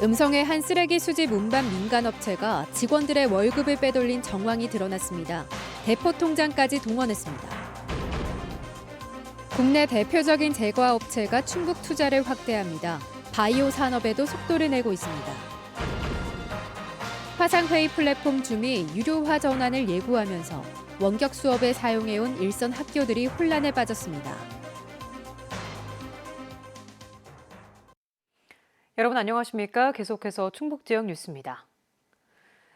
음성의 한 쓰레기 수집 운반 민간업체가 직원들의 월급을 빼돌린 정황이 드러났습니다. 대포 통장까지 동원했습니다. 국내 대표적인 제과 업체가 충북 투자를 확대합니다. 바이오 산업에도 속도를 내고 있습니다. 화상회의 플랫폼 줌이 유료화 전환을 예고하면서 원격 수업에 사용해온 일선 학교들이 혼란에 빠졌습니다. 여러분 안녕하십니까? 계속해서 충북 지역 뉴스입니다.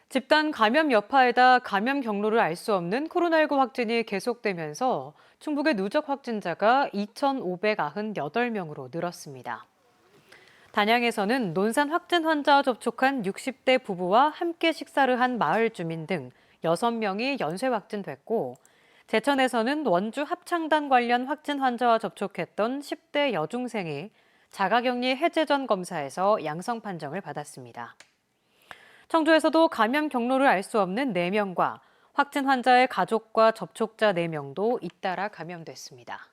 집단 감염 여파에다 감염 경로를 알 수 없는 코로나19 확진이 계속되면서 충북의 누적 확진자가 2,598명으로 늘었습니다. 단양에서는 논산 확진 환자와 접촉한 60대 부부와 함께 식사를 한 마을 주민 등 6명이 연쇄 확진됐고, 제천에서는 원주 합창단 관련 확진 환자와 접촉했던 10대 여중생이 자가격리 해제 전 검사에서 양성 판정을 받았습니다. 청주에서도 감염 경로를 알 수 없는 4명과 확진 환자의 가족과 접촉자 4명도 잇따라 감염됐습니다.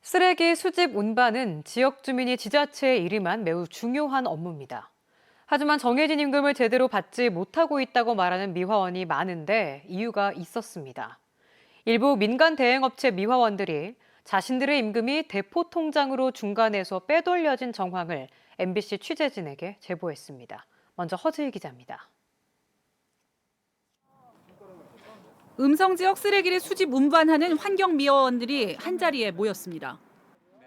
쓰레기 수집 운반은 지역 주민이 지자체에 일임한 매우 중요한 업무입니다. 하지만 정해진 임금을 제대로 받지 못하고 있다고 말하는 미화원이 많은데 이유가 있었습니다. 일부 민간 대행업체 미화원들이 자신들의 임금이 대포 통장으로 중간에서 빼돌려진 정황을 MBC 취재진에게 제보했습니다. 먼저 허지희 기자입니다. 음성 지역 쓰레기를 수집 운반하는 환경미화원들이 한자리에 모였습니다.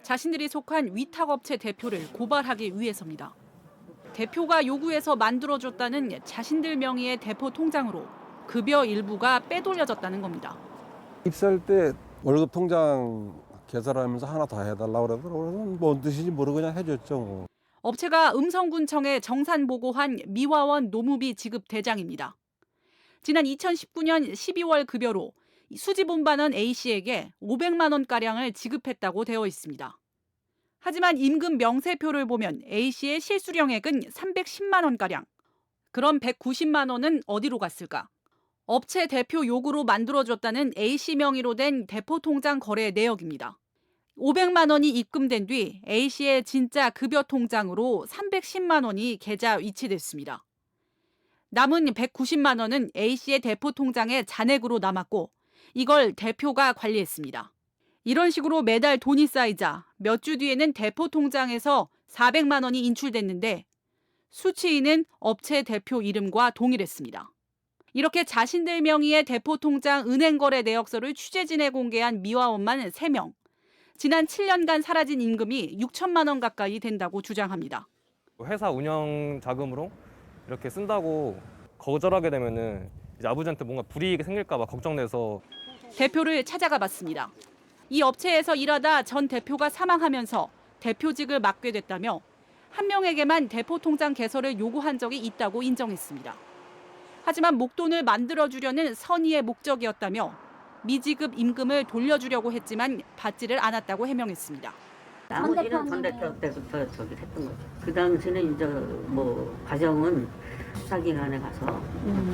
자신들이 속한 위탁업체 대표를 고발하기 위해서입니다. 대표가 요구해서 만들어줬다는 자신들 명의의 대포 통장으로 급여 일부가 빼돌려졌다는 겁니다. 입사할 때 월급 통장 개설하면서 하나 더 해달라고 그러더라고요. 뭔 뜻인지 모르고 그냥 해줬죠. 뭐. 업체가 음성군청에 정산 보고한 미화원 노무비 지급 대장입니다. 지난 2019년 12월 급여로 수집 운반원 A씨에게 500만 원가량을 지급했다고 되어 있습니다. 하지만 임금 명세표를 보면 A씨의 실수령액은 310만 원가량. 그럼 190만 원은 어디로 갔을까? 업체 대표 요구로 만들어줬다는 A씨 명의로 된 대포통장 거래 내역입니다. 500만 원이 입금된 뒤 A씨의 진짜 급여 통장으로 310만 원이 계좌 위치됐습니다. 남은 190만 원은 A씨의 대포 통장에 잔액으로 남았고 이걸 대표가 관리했습니다. 이런 식으로 매달 돈이 쌓이자 몇 주 뒤에는 대포 통장에서 400만 원이 인출됐는데 수취인은 업체 대표 이름과 동일했습니다. 이렇게 자신들 명의의 대포 통장 은행 거래 내역서를 취재진에 공개한 미화원만 3명. 지난 7년간 사라진 임금이 6천만 원 가까이 된다고 주장합니다. 회사 운영 자금으로 이렇게 쓴다고 거절하게 되면은 이제 아버지한테 뭔가 불이익이 생길까 봐 걱정돼서 대표를 찾아가 봤습니다. 이 업체에서 일하다 전 대표가 사망하면서 대표직을 맡게 됐다며 한 명에게만 대포 통장 개설을 요구한 적이 있다고 인정했습니다. 하지만 목돈을 만들어주려는 선의의 목적이었다며 미지급 임금을 돌려주려고 했지만 받지를 않았다고 해명했습니다. 나머지는 전 대표 때부터 저기 했던 거죠. 그 당시는 이제 뭐 과정은 수사기관에 가서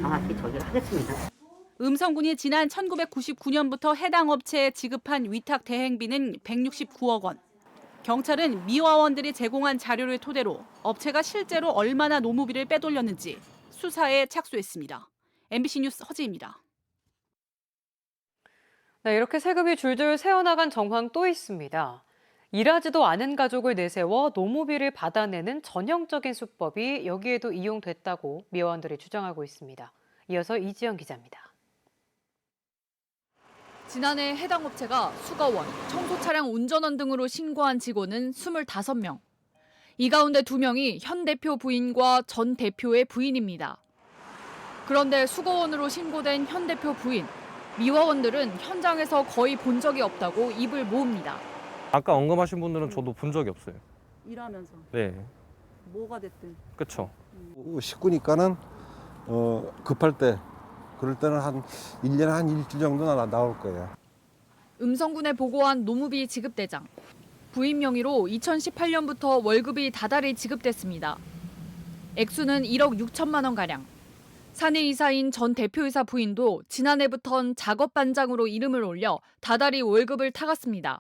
정확히 저기 하겠습니다. 음성군이 지난 1999년부터 해당 업체에 지급한 위탁 대행비는 169억 원. 경찰은 미화원들이 제공한 자료를 토대로 업체가 실제로 얼마나 노무비를 빼돌렸는지 수사에 착수했습니다. MBC 뉴스 허지입니다. 네, 이렇게 세금이 줄줄 새어나간 정황 또 있습니다. 일하지도 않은 가족을 내세워 노무비를 받아내는 전형적인 수법이 여기에도 이용됐다고 미화원들이 주장하고 있습니다. 이어서 이지영 기자입니다. 지난해 해당 업체가 수거원, 청소 차량 운전원 등으로 신고한 직원은 25명. 이 가운데 2명이 현 대표 부인과 전 대표의 부인입니다. 그런데 수거원으로 신고된 현 대표 부인, 미화원들은 현장에서 거의 본 적이 없다고 입을 모읍니다. 아까 언급하신 분들은 저도 본 적이 없어요. 일하면서 네, 뭐가 됐든. 그렇죠. 식구니까는 급할 때 그럴 때는 한 1년에 한 일주일 정도 나올 거예요. 음성군에 보고한 노무비 지급대장. 부인 명의로 2018년부터 월급이 다달이 지급됐습니다. 액수는 1억 6천만 원가량. 사내 이사인 전 대표이사 부인도 지난해부턴 작업반장으로 이름을 올려 다달이 월급을 타갔습니다.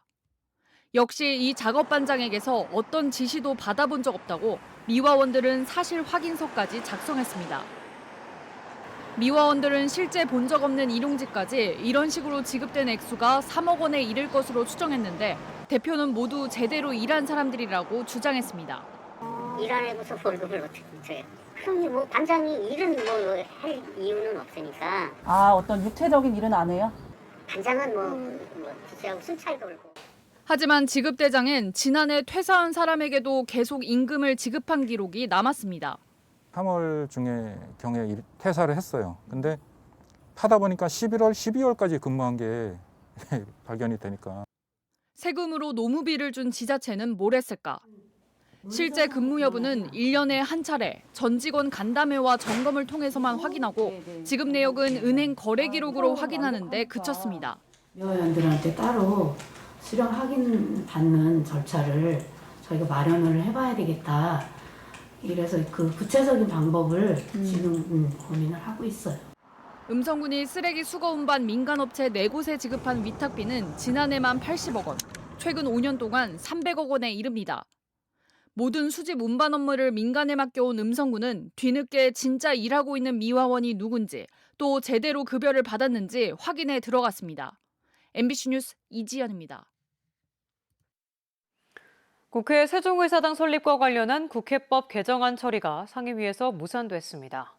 역시 이 작업반장에게서 어떤 지시도 받아본 적 없다고 미화원들은 사실 확인서까지 작성했습니다. 미화원들은 실제 본 적 없는 일용직까지 이런 식으로 지급된 액수가 3억 원에 이를 것으로 추정했는데 대표는 모두 제대로 일한 사람들이라고 주장했습니다. 일 안 해고서 월급을 어떻게 줘요? 그럼 뭐 반장이 일은 뭐 할 이유는 없으니까. 아, 어떤 육체적인 일은 안 해요? 반장은 뭐 부채하고 순찰 돌고. 하지만 지급대장엔 지난해 퇴사한 사람에게도 계속 임금을 지급한 기록이 남았습니다. 3월 경에 퇴사를 했어요. 근데 하다 보니까 11월, 12월까지 근무한 게 발견이 되니까. 세금으로 노무비를 준 지자체는 뭘 했을까? 실제 근무 여부는 1년에 한 차례 전 직원 간담회와 점검을 통해서만 확인하고 지급 내역은 은행 거래 기록으로 확인하는 데 그쳤습니다. 미화원들한테 따로 수령 확인 받는 절차를 저희가 마련을 해봐야 되겠다. 이래서 그 구체적인 방법을 지금 고민을 하고 있어요. 음성군이 쓰레기 수거 운반 민간업체 4곳에 지급한 위탁비는 지난해만 80억 원, 최근 5년 동안 300억 원에 이릅니다. 모든 수집 운반 업무를 민간에 맡겨온 음성군은 뒤늦게 진짜 일하고 있는 미화원이 누군지 또 제대로 급여를 받았는지 확인에 들어갔습니다. MBC 뉴스 이지연입니다. 국회 세종의사당 설립과 관련한 국회법 개정안 처리가 상임위에서 무산됐습니다.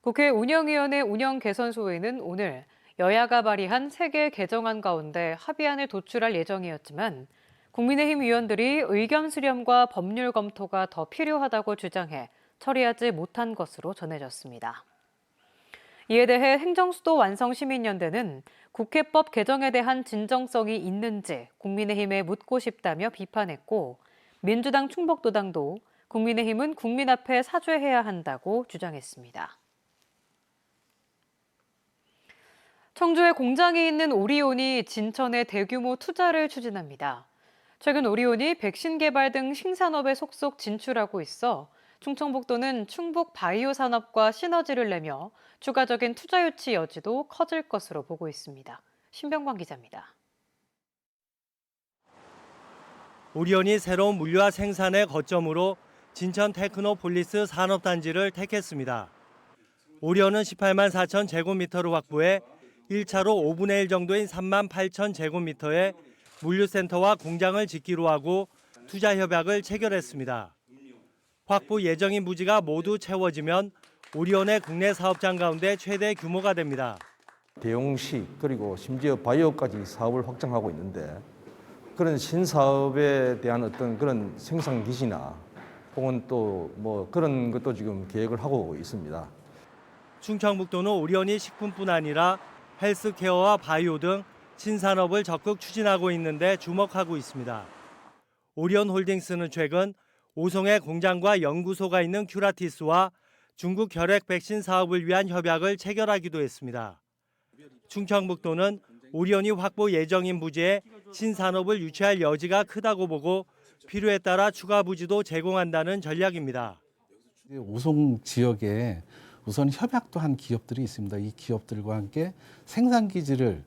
국회 운영위원회 운영 개선소위는 오늘 여야가 발의한 3개 개정안 가운데 합의안을 도출할 예정이었지만 국민의힘 의원들이 의견 수렴과 법률 검토가 더 필요하다고 주장해 처리하지 못한 것으로 전해졌습니다. 이에 대해 행정수도완성시민연대는 국회법 개정에 대한 진정성이 있는지 국민의힘에 묻고 싶다며 비판했고 민주당 충북도당도 국민의힘은 국민 앞에 사죄해야 한다고 주장했습니다. 청주에 공장이 있는 오리온이 진천에 대규모 투자를 추진합니다. 최근 오리온이 백신 개발 등 신산업에 속속 진출하고 있어 충청북도는 충북 바이오 산업과 시너지를 내며 추가적인 투자 유치 여지도 커질 것으로 보고 있습니다. 신병관 기자입니다. 오리온이 새로운 물류와 생산의 거점으로 진천 테크노폴리스 산업단지를 택했습니다. 오리온은 18만 4천 제곱미터를 확보해 1차로 5분의 1 정도인 3만 8천 제곱미터의 물류센터와 공장을 짓기로 하고 투자 협약을 체결했습니다. 확보 예정인 부지가 모두 채워지면 오리온의 국내 사업장 가운데 최대 규모가 됩니다. 대용식 그리고 심지어 바이오까지 사업을 확장하고 있는데 그런 신사업에 대한 어떤 그런 생산 기지나 혹은 또 뭐 그런 것도 지금 계획을 하고 있습니다. 충청북도는 오리온이 식품뿐 아니라 헬스케어와 바이오 등 신산업을 적극 추진하고 있는데 주목하고 있습니다. 오리온 홀딩스는 최근 오송의 공장과 연구소가 있는 큐라티스와 중국 결핵 백신 사업을 위한 협약을 체결하기도 했습니다. 충청북도는 오리온이 확보 예정인 부지에 신산업을 유치할 여지가 크다고 보고 필요에 따라 추가 부지도 제공한다는 전략입니다. 오송 지역에 우선 협약도 한 기업들이 있습니다. 이 기업들과 함께 생산 기지를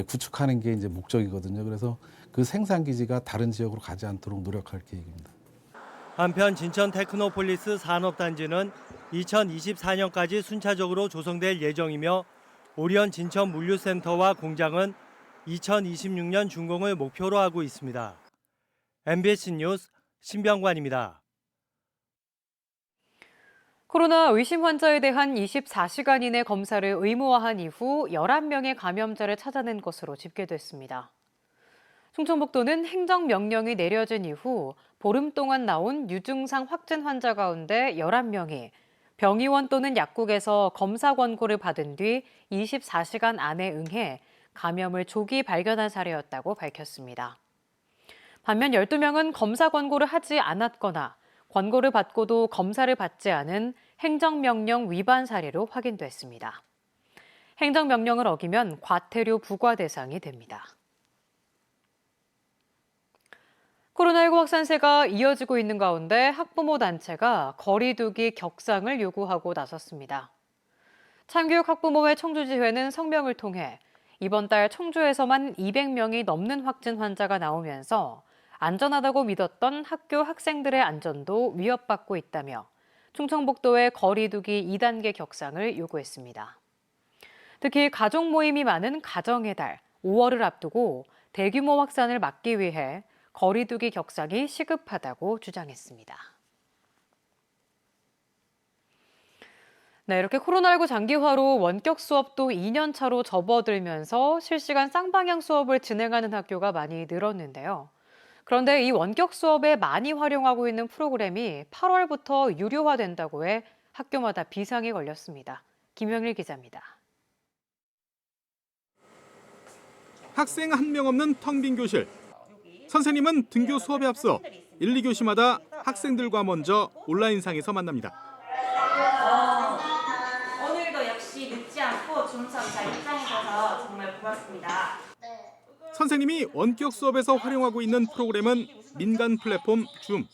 구축하는 게 이제 목적이거든요. 그래서 그 생산 기지가 다른 지역으로 가지 않도록 노력할 계획입니다. 한편 진천 테크노폴리스 산업단지는 2024년까지 순차적으로 조성될 예정이며 오리온 진천 물류센터와 공장은 2026년 준공을 목표로 하고 있습니다. MBC 뉴스 신병관입니다. 코로나 의심 환자에 대한 24시간 이내 검사를 의무화한 이후 11명의 감염자를 찾아낸 것으로 집계됐습니다. 충청북도는 행정명령이 내려진 이후 보름 동안 나온 유증상 확진 환자 가운데 11명이 병의원 또는 약국에서 검사 권고를 받은 뒤 24시간 안에 응해 감염을 조기 발견한 사례였다고 밝혔습니다. 반면 12명은 검사 권고를 하지 않았거나 권고를 받고도 검사를 받지 않은 행정명령 위반 사례로 확인됐습니다. 행정명령을 어기면 과태료 부과 대상이 됩니다. 코로나19 확산세가 이어지고 있는 가운데 학부모 단체가 거리 두기 격상을 요구하고 나섰습니다. 참교육 학부모회 청주지회는 성명을 통해 이번 달 청주에서만 200명이 넘는 확진 환자가 나오면서 안전하다고 믿었던 학교 학생들의 안전도 위협받고 있다며 충청북도의 거리 두기 2단계 격상을 요구했습니다. 특히 가족 모임이 많은 가정의 달 5월을 앞두고 대규모 확산을 막기 위해 거리 두기 격상이 시급하다고 주장했습니다. 네, 이렇게 코로나19 장기화로 원격 수업도 2년 차로 접어들면서 실시간 쌍방향 수업을 진행하는 학교가 많이 늘었는데요. 그런데 이 원격 수업에 많이 활용하고 있는 프로그램이 8월부터 유료화된다고 해 학교마다 비상이 걸렸습니다. 김영일 기자입니다. 학생 한 명 없는 텅 빈 교실. 선생님은 등교 수업에 앞서 1, 2교시마다 학생들과 먼저 온라인상에서 만납니다. 오늘도 역시 늦지 않고 줌 수업 잘 입장해줘서 정말 고맙습니다. 선생님이 원격 수업에서 활용하고 있는 프로그램은 민간 플랫폼 줌.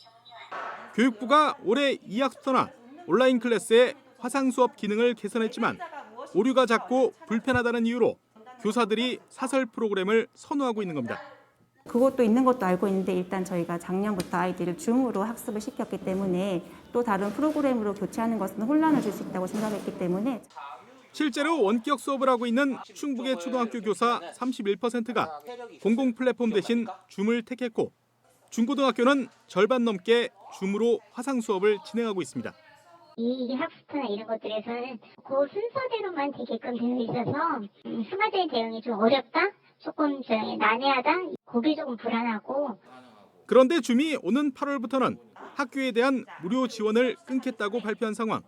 교육부가 올해 이학수터나 온라인 클래스의 화상 수업 기능을 개선했지만 오류가 잦고 불편하다는 이유로 교사들이 사설 프로그램을 선호하고 있는 겁니다. 그것도 있는 것도 알고 있는데 일단 저희가 작년부터 아이들을 줌으로 학습을 시켰기 때문에 또 다른 프로그램으로 교체하는 것은 혼란을 줄 수 있다고 생각했기 때문에 실제로 원격 수업을 하고 있는 충북의 초등학교 교사 31%가 공공 플랫폼 대신 줌을 택했고 중고등학교는 절반 넘게 줌으로 화상 수업을 진행하고 있습니다. 이 학습터나 이런 것들에서는 그 순서대로만 되게끔 되어 있어서 순간적인 대응이 좀 어렵다? 조금 난해하다? 그게 조금 불안하고. 그런데 줌이 오는 8월부터는 학교에 대한 무료 지원을 끊겠다고 발표한 상황.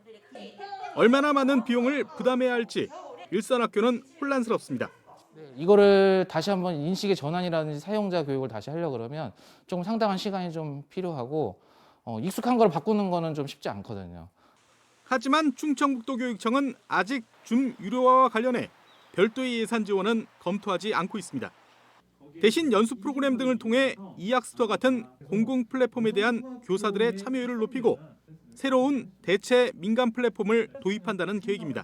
얼마나 많은 비용을 부담해야 할지 일선학교는 혼란스럽습니다. 이거를 다시 한번 인식의 전환이라든지 사용자 교육을 다시 하려고 그러면 조금 상당한 시간이 좀 필요하고 익숙한 걸 바꾸는 거는 좀 쉽지 않거든요. 하지만 충청북도교육청은 아직 줌 유료화와 관련해 별도의 예산 지원은 검토하지 않고 있습니다. 대신 연수 프로그램 등을 통해 이학스터 같은 공공 플랫폼에 대한 교사들의 참여율을 높이고 새로운 대체 민간 플랫폼을 도입한다는 계획입니다.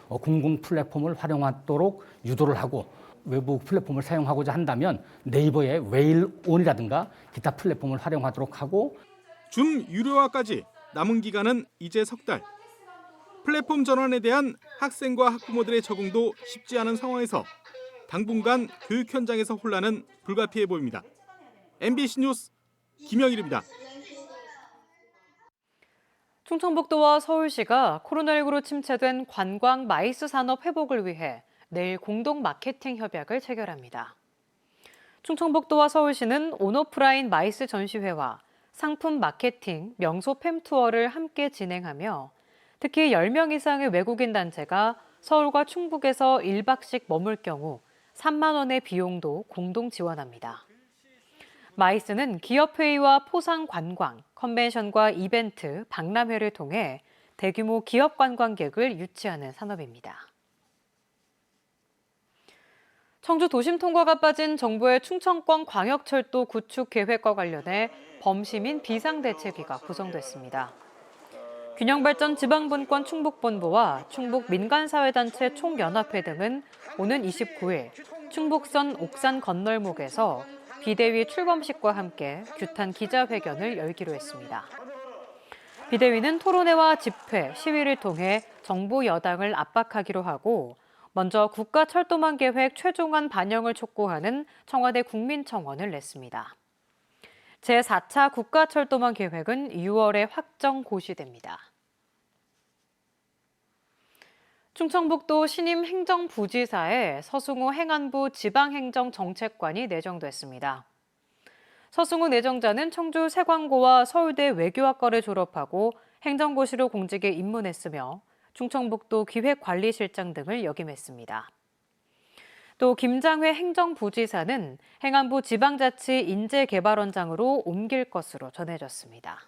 공공 플랫폼을 활용하도록 유도를 하고 외부 플랫폼을 사용하고자 한다면 네이버의 웨일온이라든가 기타 플랫폼을 활용하도록 하고 줌 유료화까지 남은 기간은 이제 석 달. 플랫폼 전환에 대한 학생과 학부모들의 적응도 쉽지 않은 상황에서 당분간 교육 현장에서 혼란은 불가피해 보입니다. MBC 뉴스 김영일입니다. 충청북도와 서울시가 코로나19로 침체된 관광 마이스 산업 회복을 위해 내일 공동 마케팅 협약을 체결합니다. 충청북도와 서울시는 온오프라인 마이스 전시회와 상품 마케팅, 명소 팸 투어를 함께 진행하며 특히 10명 이상의 외국인 단체가 서울과 충북에서 1박씩 머물 경우 3만 원의 비용도 공동 지원합니다. 마이스는 기업회의와 포상 관광, 컨벤션과 이벤트, 박람회를 통해 대규모 기업 관광객을 유치하는 산업입니다. 청주 도심 통과가 빠진 정부의 충청권 광역철도 구축 계획과 관련해 범시민 비상대책위가 구성됐습니다. 균형발전 지방분권 충북본부와 충북민간사회단체 총연합회 등은 오는 29일 충북선 옥산 건널목에서 비대위 출범식과 함께 규탄 기자회견을 열기로 했습니다. 비대위는 토론회와 집회, 시위를 통해 정부 여당을 압박하기로 하고 먼저 국가철도망 계획 최종안 반영을 촉구하는 청와대 국민청원을 냈습니다. 제4차 국가철도망 계획은 6월에 확정 고시됩니다. 충청북도 신임 행정부지사에 서승우 행안부 지방행정정책관이 내정됐습니다. 서승우 내정자는 청주 세광고와 서울대 외교학과를 졸업하고 행정고시로 공직에 입문했으며 충청북도 기획관리실장 등을 역임했습니다. 또 김장회 행정부지사는 행안부 지방자치 인재개발원장으로 옮길 것으로 전해졌습니다.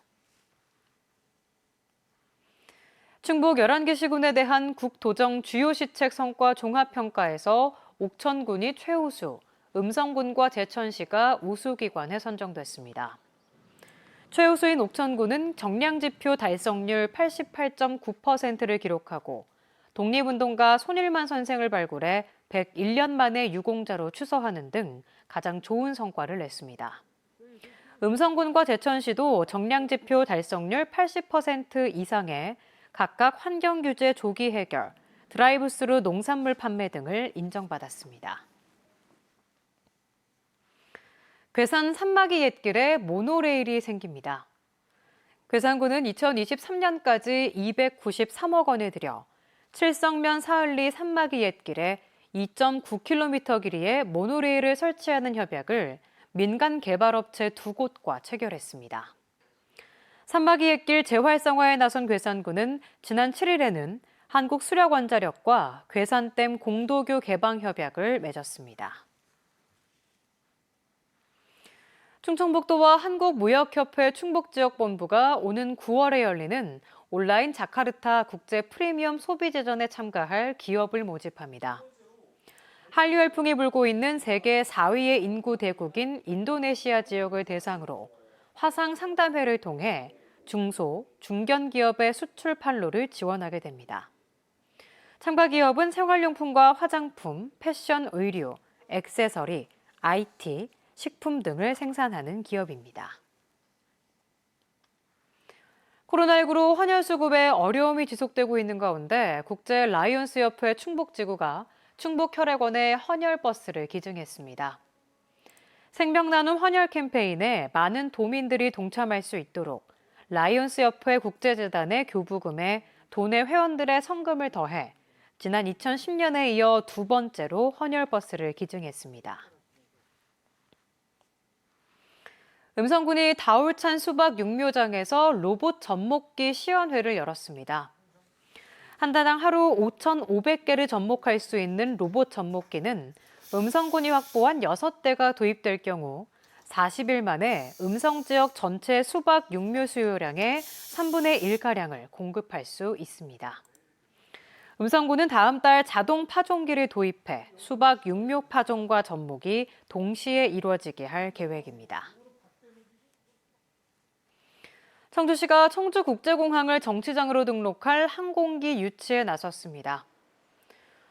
충북 11개 시군에 대한 국도정 주요시책 성과 종합평가에서 옥천군이 최우수, 음성군과 제천시가 우수기관에 선정됐습니다. 최우수인 옥천군은 정량지표 달성률 88.9%를 기록하고 독립운동가 손일만 선생을 발굴해 101년 만에 유공자로 추서하는 등 가장 좋은 성과를 냈습니다. 음성군과 제천시도 정량지표 달성률 80% 이상의 각각 환경규제 조기 해결, 드라이브스루 농산물 판매 등을 인정받았습니다. 괴산 산마기 옛길에 모노레일이 생깁니다. 괴산군은 2023년까지 293억 원을 들여 칠성면 사흘리 산마기 옛길에 2.9km 길이의 모노레일을 설치하는 협약을 민간 개발업체 2곳과 체결했습니다. 산마기 옛길 재활성화에 나선 괴산군은 지난 7일에는 한국수력원자력과 괴산댐 공도교 개방 협약을 맺었습니다. 충청북도와 한국무역협회 충북지역본부가 오는 9월에 열리는 온라인 자카르타 국제 프리미엄 소비재전에 참가할 기업을 모집합니다. 한류 열풍이 불고 있는 세계 4위의 인구 대국인 인도네시아 지역을 대상으로 화상 상담회를 통해 중소, 중견 기업의 수출 판로를 지원하게 됩니다. 참가 기업은 생활용품과 화장품, 패션, 의류, 액세서리, IT, 식품 등을 생산하는 기업입니다. 코로나19로 헌혈 수급에 어려움이 지속되고 있는 가운데 국제 라이온스 협회 충북지구가 충북혈액원에 헌혈버스를 기증했습니다. 생명나눔 헌혈 캠페인에 많은 도민들이 동참할 수 있도록 라이온스 협회 국제재단의 교부금에 도내 회원들의 성금을 더해 지난 2010년에 이어 두 번째로 헌혈버스를 기증했습니다. 음성군이 다울찬 수박 육묘장에서 로봇 접목기 시연회를 열었습니다. 한 달당 하루 5,500개를 접목할 수 있는 로봇 접목기는 음성군이 확보한 6대가 도입될 경우 40일 만에 음성 지역 전체 수박 육묘 수요량의 3분의 1가량을 공급할 수 있습니다. 음성군은 다음 달 자동 파종기를 도입해 수박 육묘 파종과 접목이 동시에 이루어지게 할 계획입니다. 청주시가 청주국제공항을 정치장으로 등록할 항공기 유치에 나섰습니다.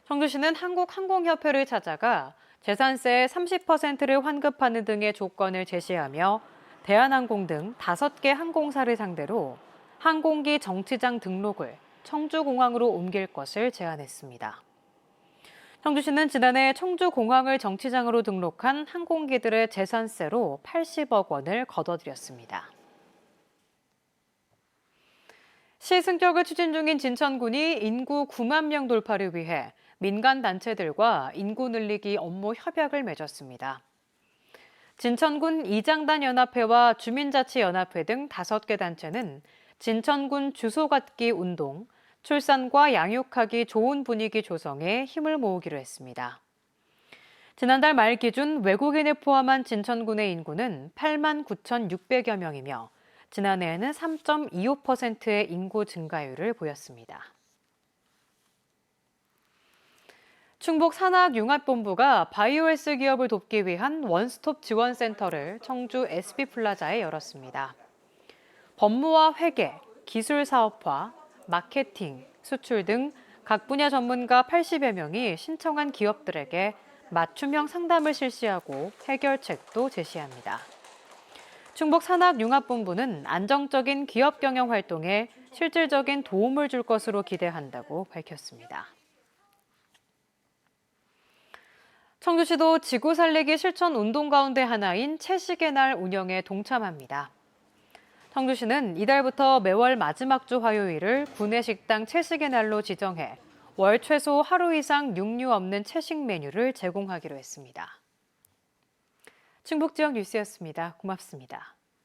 청주시는 한국항공협회를 찾아가 재산세의 30%를 환급하는 등의 조건을 제시하며 대한항공 등 5개 항공사를 상대로 항공기 정치장 등록을 청주공항으로 옮길 것을 제안했습니다. 청주시는 지난해 청주공항을 정치장으로 등록한 항공기들의 재산세로 80억 원을 거둬들였습니다. 시 승격을 추진 중인 진천군이 인구 9만 명 돌파를 위해 민간 단체들과 인구 늘리기 업무 협약을 맺었습니다. 진천군 이장단 연합회와 주민자치연합회 등 5개 단체는 진천군 주소 갖기 운동, 출산과 양육하기 좋은 분위기 조성에 힘을 모으기로 했습니다. 지난달 말 기준 외국인을 포함한 진천군의 인구는 8만 9,600여 명이며 지난해에는 3.25%의 인구 증가율을 보였습니다. 충북 산학융합본부가 바이오헬스 기업을 돕기 위한 원스톱 지원센터를 청주 SB플라자에 열었습니다. 법무와 회계, 기술 사업화, 마케팅, 수출 등 각 분야 전문가 80여 명이 신청한 기업들에게 맞춤형 상담을 실시하고 해결책도 제시합니다. 충북 산학융합본부는 안정적인 기업 경영 활동에 실질적인 도움을 줄 것으로 기대한다고 밝혔습니다. 청주시도 지구 살리기 실천 운동 가운데 하나인 채식의 날 운영에 동참합니다. 청주시는 이달부터 매월 마지막 주 화요일을 구내식당 채식의 날로 지정해 월 최소 하루 이상 육류 없는 채식 메뉴를 제공하기로 했습니다. 충북 지역 뉴스였습니다. 고맙습니다.